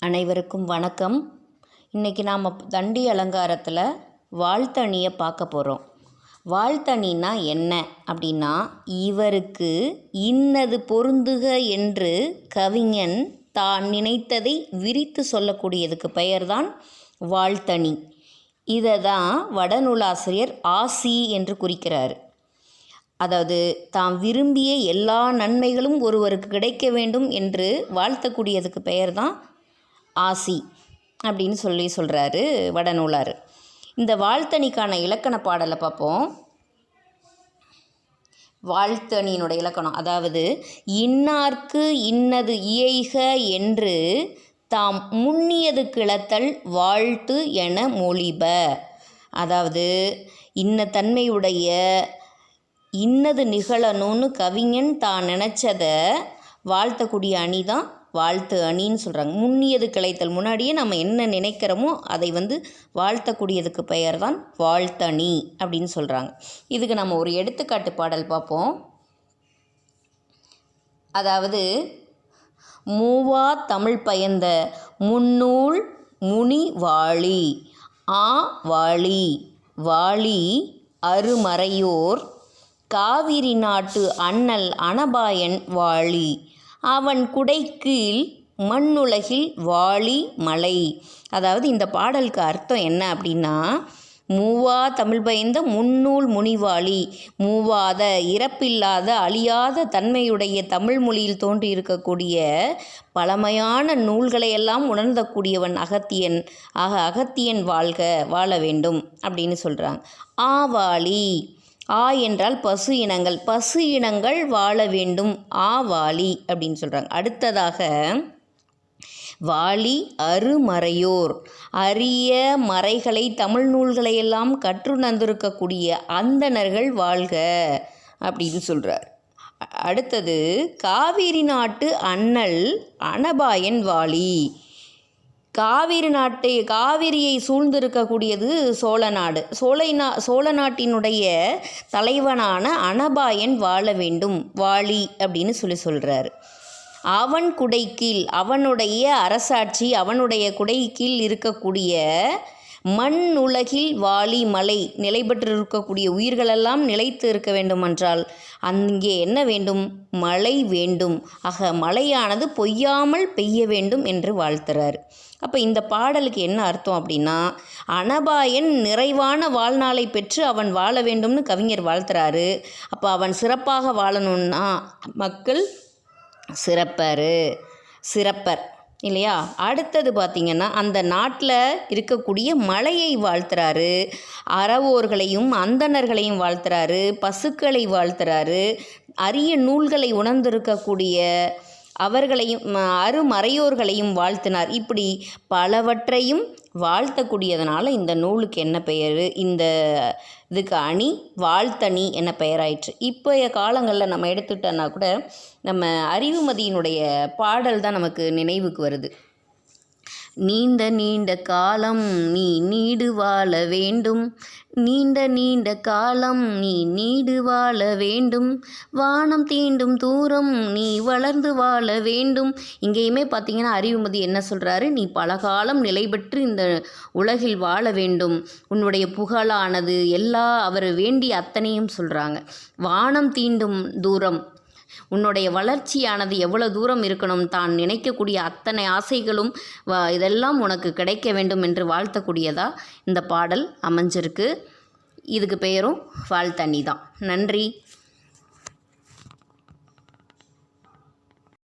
அனைவருக்கும் வணக்கம். இன்றைக்கி நாம் தண்டி அலங்காரத்தில் வாழ்த்தணியை பார்க்க போகிறோம். வாழ்த்தணினா என்ன அப்படின்னா, இவருக்கு இன்னது பொருந்துக என்று கவிஞன் தான் நினைத்ததை விரித்து சொல்லக்கூடியதுக்கு பெயர்தான் வாழ்த்தணி. இதை தான் வடநூலாசிரியர் ஆசி என்று குறிக்கிறார். அதாவது தாம் விரும்பிய எல்லா நன்மைகளும் ஒருவருக்கு கிடைக்க வேண்டும் என்று வாழ்த்தக்கூடியதுக்கு பெயர் தான் ஆசி அப்படின்னு சொல்கிறாரு வடநூலார். இந்த வாழ்த்தணிக்கான இலக்கண பாடலை பார்ப்போம். வாழ்த்தணியினுடைய இலக்கணம், அதாவது இன்னார்க்கு இன்னது இயைக என்று தாம் முன்னியது கிளத்தல் வாழ்த்து என மொழிப. அதாவது இன்ன தன்மையுடைய இன்னது நிகழணும்னு கவிஞன் தான் நினச்சதை வாழ்த்தக்கூடிய அணி தான் வாழ்த்து அணின்னு சொல்கிறாங்க. முன்னியது கிளைத்தல், முன்னாடியே நம்ம என்ன நினைக்கிறோமோ அதை வாழ்த்தக்கூடியதுக்கு பெயர் தான் வாழ்த்தணி அப்படின்னு சொல்கிறாங்க. இதுக்கு நம்ம ஒரு எடுத்துக்காட்டு பாடல் பார்ப்போம். அதாவது மூவா தமிழ் பயந்த முன்னூல் முனி வாழி ஆ வாழி வாழி அருமறையோர் காவிரி நாட்டு அண்ணல் அனபாயன் வாழி அவன் குடைக்கீழ் மண்ணுலகில் வாழி மலை. அதாவது இந்த பாடலுக்கு அர்த்தம் என்ன அப்படின்னா, மூவா தமிழ் பயந்த முன்னூல் முனிவாளி, மூவாத இறப்பில்லாத அழியாத தன்மையுடைய தமிழ் மொழியில் தோன்றியிருக்கக்கூடிய பழமையான நூல்களையெல்லாம் உணர்ந்தக்கூடியவன் அகத்தியன். ஆக அகத்தியன் வாழ வேண்டும் அப்படின்னு சொல்கிறாங்க. ஆவாளி, ஆ என்றால் பசு இனங்கள், பசு இனங்கள் வாழ வேண்டும், ஆவாளி அப்படின்னு சொல்கிறாங்க. அடுத்ததாக வாழி அருமறையோர், அரிய மறைகளை தமிழ் நூல்களையெல்லாம் கற்றுணர்ந்திருக்கக்கூடிய அந்தணர்கள் வாழ்க அப்படின்னு சொல்கிறார். அடுத்தது காவிரி நாட்டு அண்ணல் அனபாயன் வாழி. காவிரியை சூழ்ந்திருக்கக்கூடியது சோழ நாடு. சோழ நாட்டினுடைய தலைவனான அனபாயன் வாழ வேண்டும், வாழி அப்படின்னு சொல்கிறார். அவன் குடைக்கீழ், அவனுடைய அரசாட்சி, அவனுடைய குடைக்கீழ் இருக்கக்கூடிய மண் உலகில் வாழி மலை, நிலை பெற்றிருக்கக்கூடிய உயிர்களெல்லாம் நிலைத்து இருக்க வேண்டுமென்றால் அங்கே என்ன வேண்டும்? மழை வேண்டும். ஆக மழையானது பொய்யாமல் பெய்ய வேண்டும் என்று வாழ்த்துறார். அப்போ இந்த பாடலுக்கு என்ன அர்த்தம் அப்படின்னா, அனபாயன் நிறைவான வாழ்நாளை பெற்று அவன் வாழ வேண்டும்னு கவிஞர் வாழ்த்துறாரு. அப்போ அவன் சிறப்பாக வாழணும்னா மக்கள் சிறப்பர் இல்லையா? அடுத்தது பார்த்திங்கன்னா, அந்த நாட்டில் இருக்கக்கூடிய மலையை வாழ்த்துறாரு, அறவோர்களையும் அந்தணர்களையும் வாழ்த்துறாரு, பசுக்களை வாழ்த்துறாரு, அரிய நூல்களை உணர்ந்திருக்கக்கூடிய அவர்களையும் அருமறையோர்களையும் வாழ்த்தினார். இப்படி பலவற்றையும் வாழ்த்தக்கூடியதுனால இந்த நூலுக்கு என்ன பெயர்? இந்த இதுக்கு அணி வாழ்த்தணி என்ன பெயராயிற்று. இப்போய காலங்களில் நம்ம எடுத்துட்டோன்னா கூட நம்ம அறிவுமதியினுடைய பாடல் தான் நமக்கு நினைவுக்கு வருது. நீண்ட நீண்ட காலம் நீ நீடு வாழ வேண்டும், நீண்ட நீண்ட காலம் நீ நீடு வாழ வேண்டும், வானம் தீண்டும் தூரம் நீ வளர்ந்து வாழ வேண்டும். இங்கேயுமே பார்த்திங்கன்னா அறிவுமதி என்ன சொல்கிறாரு? நீ பல காலம் நிலை பெற்று இந்த உலகில் வாழ வேண்டும், உன்னுடைய புகழானது அவர் வேண்டிய அத்தனையும் சொல்கிறாங்க. வானம் தீண்டும் தூரம், உன்னுடைய வளர்ச்சியானது எவ்வளோ தூரம் இருக்கணும், தான் நினைக்கக்கூடிய அத்தனை ஆசைகளும் இதெல்லாம் உனக்கு கிடைக்க வேண்டும் என்று வாழ்த்தக்கூடியதாக இந்த பாடல் அமைஞ்சிருக்கு. இதுக்கு பெயரும் வாழ்த்தணி தான். நன்றி.